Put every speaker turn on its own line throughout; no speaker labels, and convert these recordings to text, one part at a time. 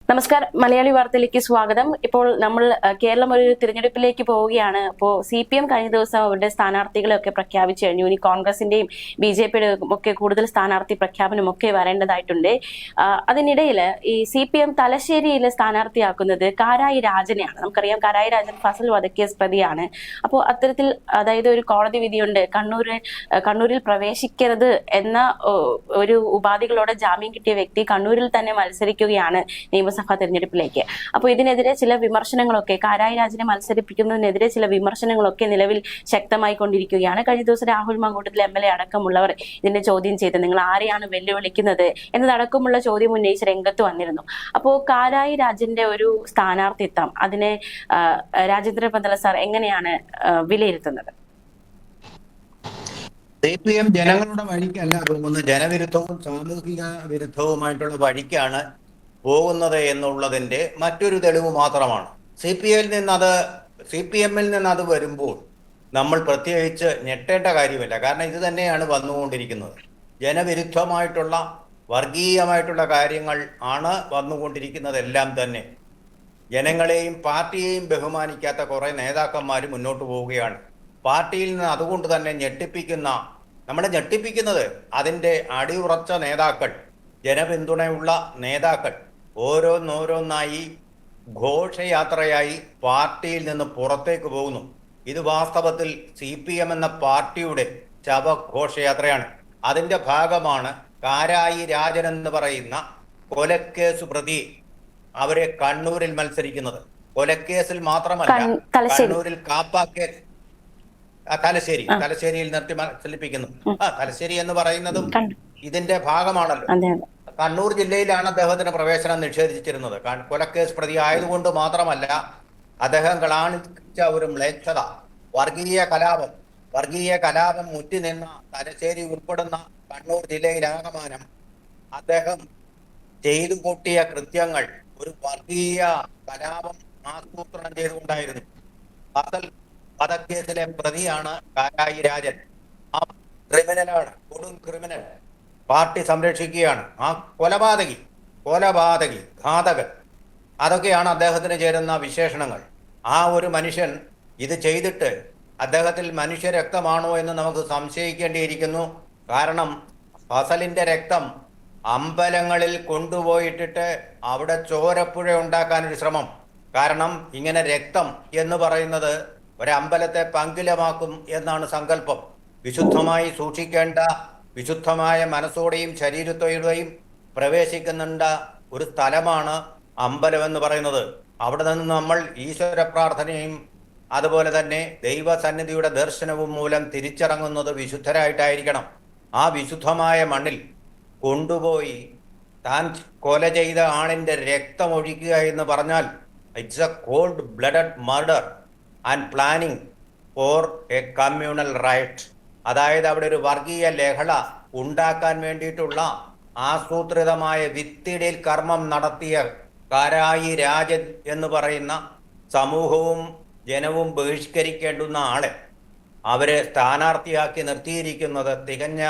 നമസ്കാരം, മലയാളി വാർത്തയിലേക്ക് സ്വാഗതം. ഇപ്പോൾ നമ്മൾ കേരളം ഒരു തിരഞ്ഞെടുപ്പിലേക്ക് പോവുകയാണ്. അപ്പോൾ CPM കഴിഞ്ഞ ദിവസം അവരുടെ സ്ഥാനാർത്ഥികളെയൊക്കെ പ്രഖ്യാപിച്ചു കഴിഞ്ഞു. ഇനി കോൺഗ്രസിന്റെയും BJPയുടെയും ഒക്കെ കൂടുതൽ സ്ഥാനാർത്ഥി പ്രഖ്യാപനം ഒക്കെ വരേണ്ടതായിട്ടുണ്ട്. അതിനിടയിൽ ഈ CPM തലശ്ശേരിയിൽ സ്ഥാനാർത്ഥിയാക്കുന്നത് കാരായി രാജനെയാണ്. നമുക്കറിയാം, കാരായി രാജൻ ഫസൽ വധക്കേസ് പ്രതിയാണ്. അപ്പോൾ അത്തരത്തിൽ, അതായത് ഒരു കോടതി വിധിയുണ്ട്, കണ്ണൂരിൽ പ്രവേശിക്കരുത് എന്ന ഒരു ഉപാധികളോടെ ജാമ്യം കിട്ടിയ വ്യക്തി കണ്ണൂരിൽ തന്നെ മത്സരിക്കുകയാണ് നിയമസഭാ തെരഞ്ഞെടുപ്പിലേക്ക്. അപ്പോൾ ഇതിനെതിരെ ചില വിമർശനങ്ങളൊക്കെ, കാരായി രാജനെ മത്സരിപ്പിക്കുന്നതിനെതിരെ ചില വിമർശനങ്ങളൊക്കെ നിലവിൽ ശക്തമായി കൊണ്ടിരിക്കുകയാണ്. കഴിഞ്ഞ ദിവസം രാഹുൽ മാങ്കൂട്ടത്തിൽ MLA അടക്കമുള്ളവർ ഇതിനെ ചോദ്യം ചെയ്ത് നിങ്ങൾ ആരെയാണ് വെല്ലുവിളിക്കുന്നത് എന്നതടക്കമുള്ള ചോദ്യം ഉന്നയിച്ച് രംഗത്ത് വന്നിരുന്നു. അപ്പോൾ കാരായി രാജന്റെ ഒരു സ്ഥാനാർത്ഥിത്വം, അതിനെ രാജേന്ദ്ര പന്തല സാർ എങ്ങനെയാണ് വിലയിരുത്തുന്നത്?
CPM ജനങ്ങളുടെ വഴിക്കല്ല പോകുന്നത്, ജനവിരുദ്ധവും സാമൂഹിക വിരുദ്ധവുമായിട്ടുള്ള വഴിക്കാണ് പോകുന്നത് എന്നുള്ളതിന്റെ മറ്റൊരു തെളിവ് മാത്രമാണ്. CPMൽ നിന്ന് അത് വരുമ്പോൾ നമ്മൾ പ്രത്യേകിച്ച് ഞെട്ടേണ്ട കാര്യമില്ല. കാരണം ഇത് തന്നെയാണ് വന്നുകൊണ്ടിരിക്കുന്നത്. ജനവിരുദ്ധമായിട്ടുള്ള വർഗീയമായിട്ടുള്ള കാര്യങ്ങൾ ആണ് വന്നുകൊണ്ടിരിക്കുന്നതെല്ലാം തന്നെ. ജനങ്ങളെയും പാർട്ടിയെയും ബഹുമാനിക്കാത്ത കുറേ നേതാക്കന്മാർ മുന്നോട്ട് പോവുകയാണ്. പാർട്ടിയിൽ നിന്ന് അതുകൊണ്ട് തന്നെ നമ്മളെ ഞെട്ടിപ്പിക്കുന്നത് അതിൻ്റെ അടിയുറച്ച നേതാക്കൾ, ജനപിന്തുണയുള്ള നേതാക്കൾ ഓരോന്നോരോന്നായി ഘോഷയാത്രയായി പാർട്ടിയിൽ നിന്ന് പുറത്തേക്ക് പോകുന്നു. ഇത് വാസ്തവത്തിൽ CPM എന്ന പാർട്ടിയുടെ ശവഘോഷയാത്രയാണ്. അതിൻ്റെ ഭാഗമാണ് കാരായി രാജൻ എന്ന് പറയുന്ന കൊലക്കേസ് പ്രതി അവരെ കണ്ണൂരിൽ മത്സരിക്കുന്നത്. കൊലക്കേസിൽ മാത്രമല്ല, കണ്ണൂരിൽ കാപ്പാക്കേസ്, തലശ്ശേരിയിൽ നിർത്തി മത്സരിപ്പിക്കുന്നു. തലശ്ശേരി എന്ന് പറയുന്നതും ഇതിന്റെ ഭാഗമാണല്ലോ. കണ്ണൂർ ജില്ലയിലാണ് അദ്ദേഹത്തിന് പ്രവേശനം നിഷേധിച്ചിരുന്നത്. കൊലക്കേസ് പ്രതി ആയതുകൊണ്ട് മാത്രമല്ല, അദ്ദേഹം കാണിച്ച ഒരു മ്ലേച്ഛത, വർഗീയ കലാപം മുറ്റിനിന്ന തലശ്ശേരി ഉൾപ്പെടുന്ന കണ്ണൂർ ജില്ലയിലാകമാനം അദ്ദേഹം ചെയ്തു കൂട്ടിയ കൃത്യങ്ങൾ ഒരു വർഗീയ കലാപം ആസൂത്രണം ചെയ്തുകൊണ്ടായിരുന്നു. ഫസൽ വധക്കേസിലെ പ്രതിയാണ് കാരായി രാജൻ. ആ ക്രിമിനലാണ്, കൊടും ക്രിമിനൽ. പാർട്ടി സംരക്ഷിക്കുകയാണ്. ആ കൊലപാതകി, ഘാതകൻ, അതൊക്കെയാണ് അദ്ദേഹത്തിന് ചേരുന്ന വിശേഷണങ്ങൾ. ആ ഒരു മനുഷ്യൻ ഇത് ചെയ്തിട്ട് അദ്ദേഹത്തിൽ മനുഷ്യരക്തമാണോ എന്ന് നമുക്ക് സംശയിക്കേണ്ടിയിരിക്കുന്നു. കാരണം ഫസലിന്റെ രക്തം അമ്പലങ്ങളിൽ കൊണ്ടുപോയിട്ടിട്ട് അവിടെ ചോരപ്പുഴ ഉണ്ടാക്കാനൊരു ശ്രമം. കാരണം ഇങ്ങനെ രക്തം എന്ന് പറയുന്നത് ഒരമ്പലത്തെ പങ്കിലമാക്കും എന്നാണ് സങ്കല്പം. വിശുദ്ധമായി സൂക്ഷിക്കേണ്ട, വിശുദ്ധമായ മനസ്സോടെയും ശരീരത്തോടെയും പ്രവേശിക്കുന്നുണ്ട ഒരു സ്ഥലമാണ് അമ്പലം എന്ന് പറയുന്നത്. അവിടെ നിന്ന് നമ്മൾ ഈശ്വര പ്രാർത്ഥനയും അതുപോലെ തന്നെ ദൈവസന്നിധിയുടെ ദർശനവും മൂലം തിരിച്ചിറങ്ങുന്നത് വിശുദ്ധരായിട്ടായിരിക്കണം. ആ വിശുദ്ധമായ മണ്ണിൽ കൊണ്ടുപോയി താൻ കൊല ചെയ്ത ആളിൻ്റെ രക്തമൊഴിക്കുക എന്ന് പറഞ്ഞാൽ it's a cold blooded murder and planning for a communal riot. അതായത് അവിടെ ഒരു വർഗീയ ലഹള ഉണ്ടാക്കാൻ വേണ്ടിയിട്ടുള്ള ആസൂത്രിതമായ വിത്തിടൽ കർമ്മം നടത്തിയ കാരായി രാജൻ എന്ന് പറയുന്ന സമൂഹവും ജനവും ബഹിഷ്കരിക്കേണ്ടുന്ന ആളെ അവരെ സ്ഥാനാർത്ഥിയാക്കി നിർത്തിയിരിക്കുന്നത് തികഞ്ഞ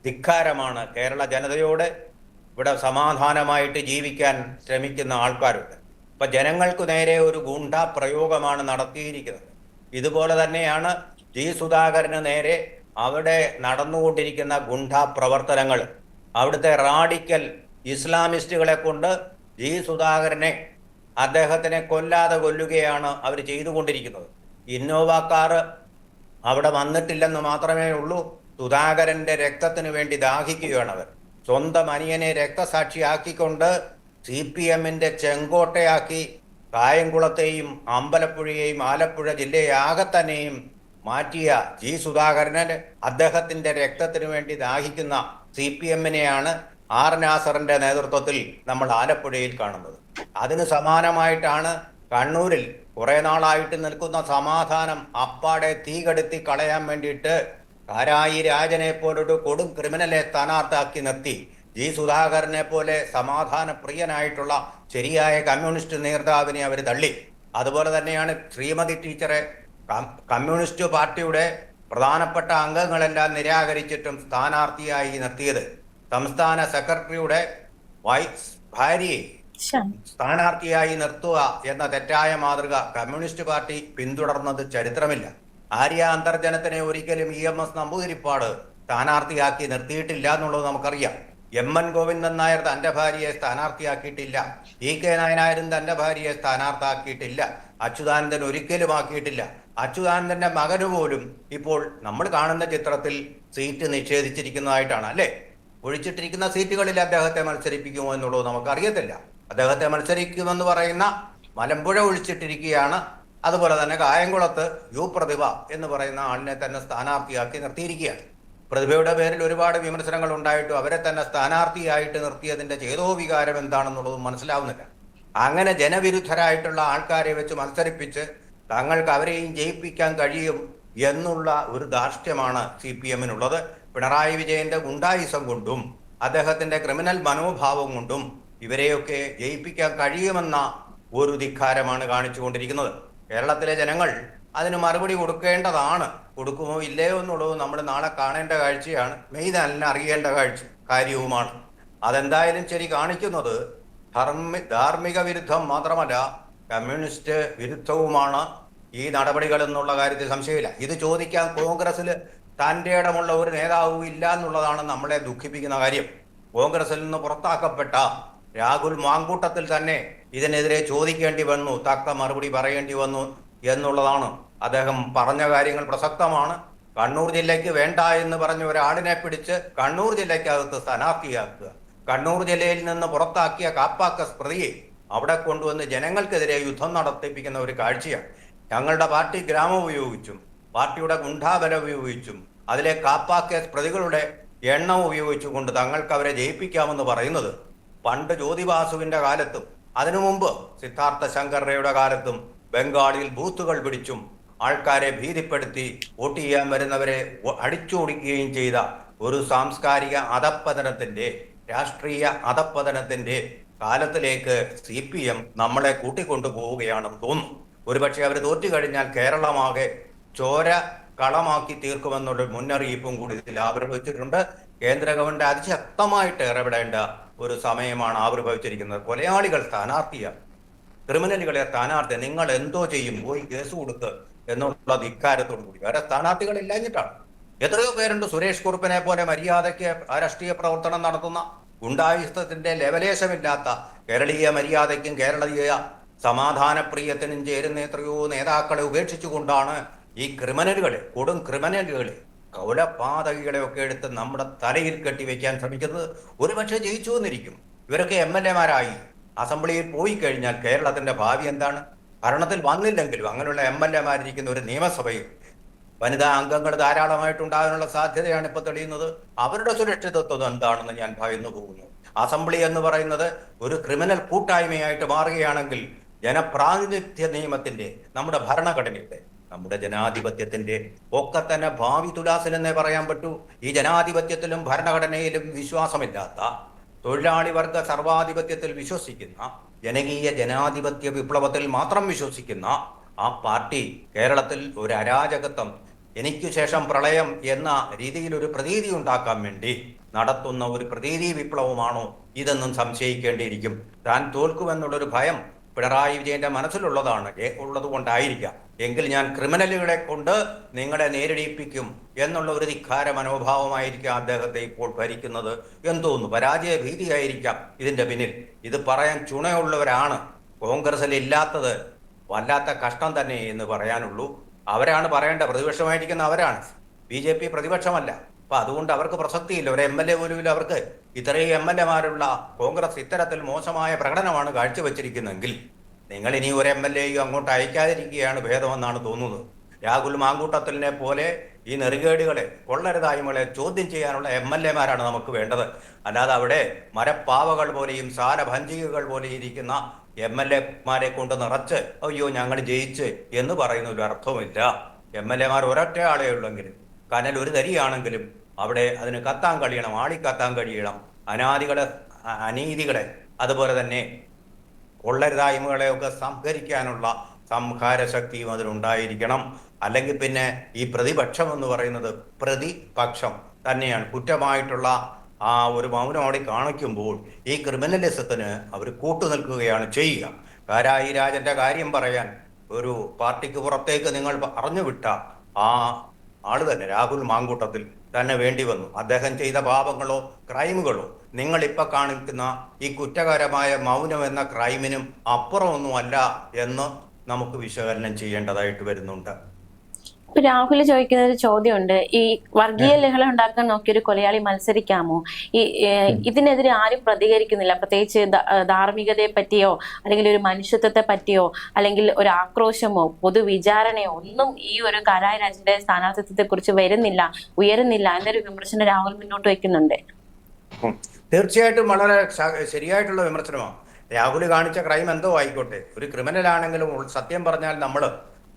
ധിക്കാരമാണ്. കേരള ജനതയോട് ഇവിടെ സമാധാനമായിട്ട് ജീവിക്കാൻ ശ്രമിക്കുന്ന ആൾക്കാരുണ്ട്. ഇപ്പം ജനങ്ങൾക്ക് നേരെ ഒരു ഗുണ്ടാ പ്രയോഗമാണ് നടത്തിയിരിക്കുന്നത്. ഇതുപോലെ തന്നെയാണ് സുധാകരന് നേരെ അവിടെ നടന്നുകൊണ്ടിരിക്കുന്ന ഗുണ്ടാ പ്രവർത്തനങ്ങൾ. അവിടുത്തെ റാഡിക്കൽ ഇസ്ലാമിസ്റ്റുകളെ കൊണ്ട് സുധാകരനെ, അദ്ദേഹത്തിനെ കൊല്ലുകയാണ് അവർ ചെയ്തുകൊണ്ടിരിക്കുന്നത്. ഇന്നോവ കാർ അവിടെ വന്നിട്ടില്ലെന്ന് മാത്രമേ ഉള്ളൂ. സുധാകരന്റെ രക്തത്തിന് വേണ്ടി ദാഹിക്കുകയാണ് അവർ. സ്വന്തം അനിയനെ രക്തസാക്ഷിയാക്കിക്കൊണ്ട് CPMന്റെ ചെങ്കോട്ടയാക്കി കായംകുളത്തെയും അമ്പലപ്പുഴയെയും ആലപ്പുഴ ജില്ലയാകെ തന്നെയും മാറ്റിയ സുധാകരന്, അദ്ദേഹത്തിന്റെ രക്തത്തിനു വേണ്ടി ദാഹിക്കുന്ന CPMനെയാണ് R നാസറിന്റെ നേതൃത്വത്തിൽ നമ്മൾ ആലപ്പുഴയിൽ കാണുന്നത്. അതിന് സമാനമായിട്ടാണ് കണ്ണൂരിൽ കുറെ നാളായിട്ട് നിൽക്കുന്ന സമാധാനം അപ്പാടെ തീകെടുത്തി കളയാൻ വേണ്ടിയിട്ട് കാരായി രാജനെ പോലൊരു കൊടും ക്രിമിനലെ സ്ഥാനാർത്ഥിയാക്കി നിർത്തി സുധാകരനെ പോലെ സമാധാന പ്രിയനായിട്ടുള്ള ശരിയായ കമ്മ്യൂണിസ്റ്റ് നേതാവിനെ അവർ തള്ളി. അതുപോലെ തന്നെയാണ് ശ്രീമതി ടീച്ചറെ കമ്മ്യൂണിസ്റ്റ് പാർട്ടിയുടെ പ്രധാനപ്പെട്ട അംഗങ്ങളെല്ലാം നിരാകരിച്ചിട്ടും സ്ഥാനാർത്ഥിയായി നിർത്തിയത്. സംസ്ഥാന സെക്രട്ടറിയുടെ ഭാര്യയെ സ്ഥാനാർത്ഥിയായി നിർത്തുക എന്ന തെറ്റായ മാതൃക കമ്മ്യൂണിസ്റ്റ് പാർട്ടി പിന്തുടർന്നത് ചരിത്രമില്ല. ആര്യ അന്തർജനത്തിനെ ഒരിക്കലും EMS നമ്പൂതിരിപ്പാട് സ്ഥാനാർത്ഥിയാക്കി നിർത്തിയിട്ടില്ല എന്നുള്ളത് നമുക്കറിയാം. MN ഗോവിന്ദൻ നായർ തന്റെ ഭാര്യയെ സ്ഥാനാർത്ഥിയാക്കിയിട്ടില്ല. EK നായനാരും തന്റെ ഭാര്യയെ സ്ഥാനാർത്ഥിയാക്കിയിട്ടില്ല. അച്യുതാനന്ദൻ ഒരിക്കലും ആക്കിയിട്ടില്ല. അച്യുതാനന്ദന്റെ മകന് പോലും ഇപ്പോൾ നമ്മൾ കാണുന്ന ചിത്രത്തിൽ സീറ്റ് നിഷേധിച്ചിരിക്കുന്നതായിട്ടാണ്, അല്ലേ? ഒഴിച്ചിട്ടിരിക്കുന്ന സീറ്റുകളിൽ അദ്ദേഹത്തെ മത്സരിപ്പിക്കുമോ എന്നുള്ളത് നമുക്കറിയത്തില്ല. അദ്ദേഹത്തെ മത്സരിക്കുമെന്ന് പറയുന്ന മലമ്പുഴ ഒഴിച്ചിട്ടിരിക്കുകയാണ്. അതുപോലെ തന്നെ കായംകുളത്ത് പ്രതിഭ എന്ന് പറയുന്ന ആളിനെ തന്നെ സ്ഥാനാർത്ഥിയാക്കി നിർത്തിയിരിക്കുകയാണ്. പ്രതിഭയുടെ പേരിൽ ഒരുപാട് വിമർശനങ്ങൾ ഉണ്ടായിട്ടും അവരെ തന്നെ സ്ഥാനാർത്ഥിയായിട്ട് നിർത്തിയതിന്റെ ചേതോവികാരം എന്താണെന്നുള്ളതും മനസ്സിലാവുന്നില്ല. അങ്ങനെ ജനവിരുദ്ധരായിട്ടുള്ള ആൾക്കാരെ വെച്ച് മത്സരിപ്പിച്ച് തങ്ങൾക്ക് അവരെയും ജയിപ്പിക്കാൻ കഴിയും എന്നുള്ള ഒരു ധാർഷ്ട്യമാണ് CPM-നുള്ളത്. പിണറായി വിജയന്റെ ഗുണ്ടായിസം കൊണ്ടും അദ്ദേഹത്തിന്റെ ക്രിമിനൽ മനോഭാവം കൊണ്ടും ഇവരെയൊക്കെ ജയിപ്പിക്കാൻ കഴിയുമെന്ന ഒരു ധിക്കാരമാണ് കാണിച്ചുകൊണ്ടിരിക്കുന്നത്. കേരളത്തിലെ ജനങ്ങൾ അതിന് മറുപടി കൊടുക്കേണ്ടതാണ്. കൊടുക്കുമോ ഇല്ലയോ എന്നുള്ളത് നമ്മൾ നാളെ കാണേണ്ട കാഴ്ചയാണ്. മെയ് 4 അറിയേണ്ട കാര്യവുമാണ്. അതെന്തായാലും ശരി, കാണിക്കുന്നത് ധാർമ്മിക വിരുദ്ധം മാത്രമല്ല കമ്മ്യൂണിസ്റ്റ് വിരുദ്ധവുമാണ് ഈ നടപടികൾ എന്നുള്ള കാര്യത്തിൽ സംശയമില്ല. ഇത് ചോദിക്കാൻ കോൺഗ്രസിൽ തൻ്റെ ഇടമുള്ള ഒരു നേതാവും ഇല്ല എന്നുള്ളതാണ് നമ്മളെ ദുഃഖിപ്പിക്കുന്ന കാര്യം. കോൺഗ്രസിൽ നിന്ന് പുറത്താക്കപ്പെട്ട രാഹുൽ മാങ്കൂട്ടത്തിൽ തന്നെ ഇതിനെതിരെ ചോദിക്കേണ്ടി വന്നു, തക്ക മറുപടി പറയേണ്ടി വന്നു എന്നുള്ളതാണ്. അദ്ദേഹം പറഞ്ഞ കാര്യങ്ങൾ പ്രസക്തമാണ്. കണ്ണൂർ ജില്ലയ്ക്ക് വേണ്ട എന്ന് പറഞ്ഞ ഒരാളിനെ പിടിച്ച് കണ്ണൂർ ജില്ലയ്ക്കകത്ത് സ്ഥാനാർത്ഥിയാക്കുക, കണ്ണൂർ ജില്ലയിൽ നിന്ന് പുറത്താക്കിയ കാപ്പാക്കസ് പ്രതിയെ അവിടെ കൊണ്ടുവന്ന് ജനങ്ങൾക്കെതിരെ യുദ്ധം നടത്തിപ്പിക്കുന്ന ഒരു കാഴ്ചയാണ്. ഞങ്ങളുടെ പാർട്ടി ഗ്രാമം ഉപയോഗിച്ചും പാർട്ടിയുടെ ഗുണ്ടാബലം ഉപയോഗിച്ചും അതിലെ കാപ്പാക്കേസ് പ്രതികളുടെ എണ്ണം ഉപയോഗിച്ചുകൊണ്ട് തങ്ങൾക്ക് അവരെ ജയിപ്പിക്കാമെന്ന് പറയുന്നത് പണ്ട് ജ്യോതിബാസുവിന്റെ കാലത്തും അതിനു മുമ്പ് സിദ്ധാർത്ഥ ശങ്കർ റേയുടെ കാലത്തും ബംഗാളിൽ ബൂത്തുകൾ പിടിച്ചും ആൾക്കാരെ ഭീതിപ്പെടുത്തി വോട്ട് ചെയ്യാൻ വരുന്നവരെ അടിച്ചോടിക്കുകയും ചെയ്ത ഒരു സാംസ്കാരിക അധപ്പതനത്തിന്റെ, രാഷ്ട്രീയ അധപ്പതനത്തിന്റെ കാലത്തിലേക്ക് CPM നമ്മളെ കൂട്ടിക്കൊണ്ടു പോവുകയാണെന്ന് തോന്നുന്നു. ഒരുപക്ഷെ അവർ തോറ്റു കഴിഞ്ഞാൽ കേരളമാകെ ചോര കളമാക്കി തീർക്കുമെന്നുള്ള മുന്നറിയിപ്പും കൂടി ഇതിൽ ആവിർഭവിച്ചിട്ടുണ്ട്. കേന്ദ്ര ഗവൺമെന്റ് അതിശക്തമായിട്ട് ഇടപെടേണ്ട ഒരു സമയമാണ് ആവിർഭവിച്ചിരിക്കുന്നത്. കൊലയാളികൾ സ്ഥാനാർത്ഥിയാണ്, ക്രിമിനലുകളെ സ്ഥാനാർത്ഥി, നിങ്ങൾ എന്തോ ചെയ്യും, പോയി കേസ് കൊടുത്ത് എന്നുള്ള ധിക്കാരത്തോടു കൂടി വേറെ സ്ഥാനാർത്ഥികൾ ഇല്ലാഞ്ഞിട്ടാണ്. എത്രയോ പേരുണ്ട് സുരേഷ് കുറുപ്പിനെ പോലെ മര്യാദയ്ക്ക് രാഷ്ട്രീയ പ്രവർത്തനം നടത്തുന്ന, ഗുണ്ടായുസത്തിന്റെ ലെവലേശമില്ലാത്ത, കേരളീയ മര്യാദയ്ക്കും കേരളീയ സമാധാനപ്രിയത്തിനും ചേരുന്ന എത്രയോ നേതാക്കളെ ഉപേക്ഷിച്ചുകൊണ്ടാണ് ഈ ക്രിമിനലുകളെ, കൊടും ക്രിമിനലുകളെ, കൊലപാതകികളെ ഒക്കെ എടുത്ത് നമ്മുടെ തലയിൽ കെട്ടിവെക്കാൻ ശ്രമിക്കുന്നത്. ഒരുപക്ഷെ ജയിച്ചു വന്നിരിക്കും. ഇവരൊക്കെ MLA-മാരായി അസംബ്ലിയിൽ പോയി കഴിഞ്ഞാൽ കേരളത്തിന്റെ ഭാവി എന്താണ്? ഭരണത്തിൽ വന്നില്ലെങ്കിലും അങ്ങനെയുള്ള MLA-മാരിരിക്കുന്ന ഒരു നിയമസഭയിൽ വനിതാ അംഗങ്ങൾ ധാരാളമായിട്ടുണ്ടാകാനുള്ള സാധ്യതയാണ് ഇപ്പോൾ തെളിയുന്നത്. അവരുടെ സുരക്ഷിതത്വം എന്താണെന്ന് ഞാൻ ഭയന്നു പോകുന്നു. അസംബ്ലി എന്ന് പറയുന്നത് ഒരു ക്രിമിനൽ കൂട്ടായ്മയായിട്ട് മാറുകയാണെങ്കിൽ ജനപ്രാതിനിധ്യ നിയമത്തിന്റെ, നമ്മുടെ ഭരണഘടനയുടെ, നമ്മുടെ ജനാധിപത്യത്തിന്റെ ഒക്കെ തന്നെ ഭാവി തുലാസിലെന്നേ പറയാൻ പറ്റൂ. ഈ ജനാധിപത്യത്തിലും ഭരണഘടനയിലും വിശ്വാസമില്ലാത്ത, തൊഴിലാളി വർഗ സർവാധിപത്യത്തിൽ വിശ്വസിക്കുന്ന, ജനകീയ ജനാധിപത്യ വിപ്ലവത്തിൽ മാത്രം വിശ്വസിക്കുന്ന ആ പാർട്ടി കേരളത്തിൽ ഒരു അരാജകത്വം, എനിക്ക് ശേഷം പ്രളയം എന്ന രീതിയിൽ ഒരു പ്രതീതി ഉണ്ടാക്കാൻ വേണ്ടി നടത്തുന്ന ഒരു പ്രതീതി വിപ്ലവമാണോ ഇതെന്നും സംശയിക്കേണ്ടിയിരിക്കും. താൻ തോൽക്കുമെന്നുള്ളൊരു ഭയം പിണറായി വിജയന്റെ മനസ്സിലുള്ളതാണ്, ഉള്ളത് കൊണ്ടായിരിക്കാം. എങ്കിൽ ഞാൻ ക്രിമിനലുകളെ കൊണ്ട് നിങ്ങളെ നേരിടിപ്പിക്കും എന്നുള്ള ഒരു ധിക്കാര മനോഭാവമായിരിക്കാം അദ്ദേഹത്തെ ഇപ്പോൾ ഭരിക്കുന്നത്. എന്തോന്നു പരാജയ ഭീതിയായിരിക്കാം ഇതിന്റെ പിന്നിൽ. ഇത് പറയാൻ ചുണയുള്ളവരാണ് കോൺഗ്രസിൽ ഇല്ലാത്തത്. വല്ലാത്ത കഷ്ടം തന്നെ എന്ന് പറയാനുള്ളൂ. അവരാണ് പറയേണ്ട, പ്രതിപക്ഷമായിരിക്കുന്ന അവരാണ്. BJP പ്രതിപക്ഷമല്ല. അപ്പൊ അതുകൊണ്ട് അവർക്ക് പ്രസക്തിയില്ല. ഒരു MLA പോലും ഇല്ല അവർക്ക്. ഇത്രയും MLA-മാരുള്ള കോൺഗ്രസ് ഇത്തരത്തിൽ മോശമായ പ്രകടനമാണ് കാഴ്ചവെച്ചിരിക്കുന്നതെങ്കിൽ നിങ്ങൾ ഇനി ഒരു MLA-യും അങ്ങോട്ട് അയക്കാതിരിക്കുകയാണ് ഭേദമെന്നാണ് തോന്നുന്നത്. രാഹുൽ മാങ്കൂട്ടത്തിലിനെ പോലെ ഈ നെറുകേടുകളെ, കൊള്ളരുതായ്മകളെ ചോദ്യം ചെയ്യാനുള്ള MLA-മാരാണ് നമുക്ക് വേണ്ടത്. അല്ലാതെ അവിടെ മരപ്പാവകൾ പോലെയും സാരഭഞ്ചികകൾ പോലെ ഇരിക്കുന്ന MLA-മാരെ കൊണ്ട് നിറച്ച് അയ്യോ ഞങ്ങൾ ജയിച്ച് എന്ന് പറയുന്ന ഒരു അർത്ഥവുമില്ല. MLA-മാർ ഒരൊറ്റ ആളേ ഉള്ളെങ്കിലും, കനൽ ഒരു തരിയാണെങ്കിലും അവിടെ അതിന് കത്താൻ കഴിയണം, ആളിക്കത്താൻ കഴിയണം. അനീതികളെ അതുപോലെ തന്നെ കൊള്ളരുതായ്മകളെയൊക്കെ സംഹരിക്കാനുള്ള സംഹാരശക്തിയും അതിനുണ്ടായിരിക്കണം. അല്ലെങ്കിൽ പിന്നെ ഈ പ്രതിപക്ഷം എന്ന് പറയുന്നത് പ്രതിപക്ഷം തന്നെയാണ്. കുറ്റമായിട്ടുള്ള ആ ഒരു മൗനം അവിടെ കാണിക്കുമ്പോൾ ഈ ക്രിമിനലിസത്തിന് അവർ കൂട്ടുനിൽക്കുകയാണ് ചെയ്യുക. കാരായി രാജന്റെ കാര്യം പറയാൻ ഒരു പാർട്ടിക്ക് പുറത്തേക്ക് നിങ്ങൾ അറിഞ്ഞുവിട്ട ആ ആള് തന്നെ രാഹുൽ മാങ്കൂട്ടത്തിൽ തന്നെ വേണ്ടി വന്നു. അദ്ദേഹം ചെയ്ത പാപങ്ങളോ ക്രൈമുകളോ നിങ്ങളിപ്പോൾ കാണിക്കുന്ന ഈ കുറ്റകരമായ മൗനം എന്ന ക്രൈമിനും അപ്പുറമൊന്നുമല്ല എന്ന് നമുക്ക് വിശകലനം ചെയ്യേണ്ടതായിട്ട് വരുന്നുണ്ട്.
ഇപ്പൊ രാഹുൽ ചോദിക്കുന്ന ഒരു ചോദ്യമുണ്ട്, ഈ വർഗീയ ലഹള ഉണ്ടാക്കാൻ നോക്കിയൊരു കൊലയാളി മത്സരിക്കാമോ? ഇതിനെതിരെ ആരും പ്രതികരിക്കുന്നില്ല, പ്രത്യേകിച്ച് ധാർമ്മികതയെ പറ്റിയോ അല്ലെങ്കിൽ ഒരു മനുഷ്യത്വത്തെ പറ്റിയോ അല്ലെങ്കിൽ ഒരു ആക്രോശമോ പൊതുവിചാരണയോ ഒന്നും ഈ ഒരു കാരായി രാജന്റെ സ്ഥാനാർത്ഥിത്വത്തെ കുറിച്ച് ഉയരുന്നില്ല എന്നൊരു വിമർശനം രാഹുൽ മുന്നോട്ട് വെക്കുന്നുണ്ട്.
തീർച്ചയായിട്ടും വളരെ ശരിയായിട്ടുള്ള വിമർശനമാണ്. രാഹുൽ കാണിച്ച ക്രൈം എന്തോ ആയിക്കോട്ടെ, ഒരു ക്രിമിനൽ ആണെങ്കിലും സത്യം പറഞ്ഞാൽ നമ്മൾ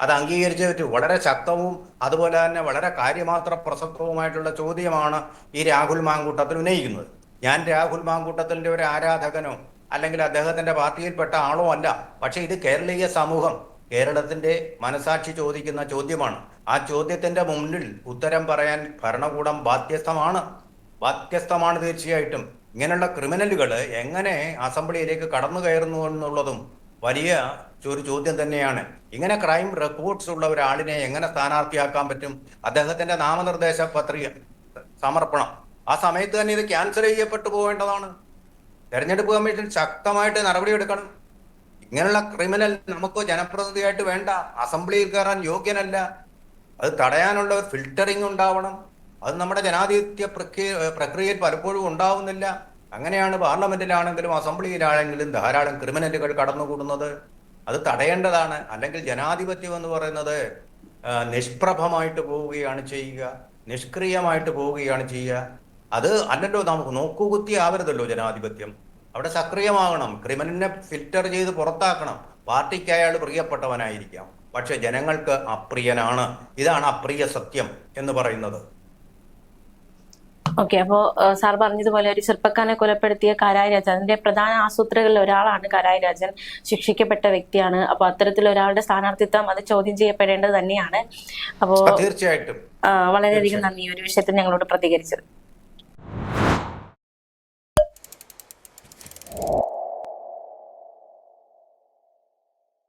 അത് അംഗീകരിച്ചേ പറ്റൂ. വളരെ ശക്തവും അതുപോലെ തന്നെ വളരെ കാര്യമാത്ര പ്രസക്തവുമായിട്ടുള്ള ചോദ്യമാണ് ഈ രാഹുൽ മാങ്കൂട്ടത്തിൽ ഉന്നയിക്കുന്നത്. ഞാൻ രാഹുൽ മാങ്കൂട്ടത്തിൻ്റെ ഒരു ആരാധകനോ അല്ലെങ്കിൽ അദ്ദേഹത്തിന്റെ പാർട്ടിയിൽപ്പെട്ട ആളോ അല്ല. പക്ഷെ ഇത് കേരളീയ സമൂഹം, കേരളത്തിന്റെ മനസാക്ഷി ചോദിക്കുന്ന ചോദ്യമാണ്. ആ ചോദ്യത്തിന്റെ മുന്നിൽ ഉത്തരം പറയാൻ ഭരണകൂടം ബാധ്യസ്ഥമാണ് തീർച്ചയായിട്ടും. ഇങ്ങനെയുള്ള ക്രിമിനലുകൾ എങ്ങനെ അസംബ്ലിയിലേക്ക് കടന്നു കയറുന്നു എന്നുള്ളതും വലിയ ഒരു ചോദ്യം തന്നെയാണ്. ഇങ്ങനെ ക്രൈം റെക്കോർഡ്സ് ഉള്ള ഒരാളിനെ എങ്ങനെ സ്ഥാനാർത്ഥിയാക്കാൻ പറ്റും? അദ്ദേഹത്തിന്റെ നാമനിർദ്ദേശ പത്രിക സമർപ്പണം ആ സമയത്ത് തന്നെ ഇത് ക്യാൻസൽ ചെയ്യപ്പെട്ടു പോകേണ്ടതാണ്. തെരഞ്ഞെടുപ്പ് കമ്മീഷൻ ശക്തമായിട്ട് നടപടിയെടുക്കണം. ഇങ്ങനെയുള്ള ക്രിമിനൽ നമുക്ക് ജനപ്രതിനിധിയായിട്ട് വേണ്ട, അസംബ്ലിയിൽ കയറാൻ യോഗ്യനല്ല. അത് തടയാനുള്ള ഒരു ഫിൽറ്ററിംഗ് ഉണ്ടാവണം. അത് നമ്മുടെ ജനാധിപത്യ പ്രക്രിയയിൽ പലപ്പോഴും ഉണ്ടാവുന്നില്ല. അങ്ങനെയാണ് പാർലമെന്റിലാണെങ്കിലും അസംബ്ലിയിലാണെങ്കിലും ധാരാളം ക്രിമിനലുകൾ കടന്നുകൂടുന്നത്. അത് തടയേണ്ടതാണ്. അല്ലെങ്കിൽ ജനാധിപത്യം എന്ന് പറയുന്നത് നിഷ്പ്രഭമായിട്ട് പോവുകയാണ് ചെയ്യുക, നിഷ്ക്രിയമായിട്ട് പോവുകയാണ് ചെയ്യുക. അത് അല്ലല്ലോ, നമുക്ക് നോക്കുകുത്തി ആവരുതല്ലോ ജനാധിപത്യം. അവിടെ സക്രിയമാകണം. ക്രിമിനലിനെ ഫിൽറ്റർ ചെയ്ത് പുറത്താക്കണം. പാർട്ടിക്ക് അയാൾ പ്രിയപ്പെട്ടവനായിരിക്കാം, പക്ഷെ ജനങ്ങൾക്ക് അപ്രിയനാണ്. ഇതാണ് അപ്രിയ സത്യം എന്ന് പറയുന്നത്.
ഓക്കെ, അപ്പോ സാർ പറഞ്ഞതുപോലെ ഒരു ചെറുപ്പക്കാരനെ കൊലപ്പെടുത്തിയ കാരായി രാജൻ, അതിന്റെ പ്രധാന ആസൂത്രകരിൽ ഒരാളാണ് കാരായി രാജൻ, ശിക്ഷിക്കപ്പെട്ട വ്യക്തിയാണ്. അപ്പൊ അത്തരത്തിൽ ഒരാളുടെ സ്ഥാനാർത്ഥിത്വം അത് ചോദ്യം ചെയ്യപ്പെടേണ്ടത് തന്നെയാണ്. അപ്പോ
തീർച്ചയായിട്ടും
വളരെയധികം നന്ദി ഈ ഒരു വിഷയത്തിൽ ഞങ്ങളോട് പ്രതികരിച്ചത്.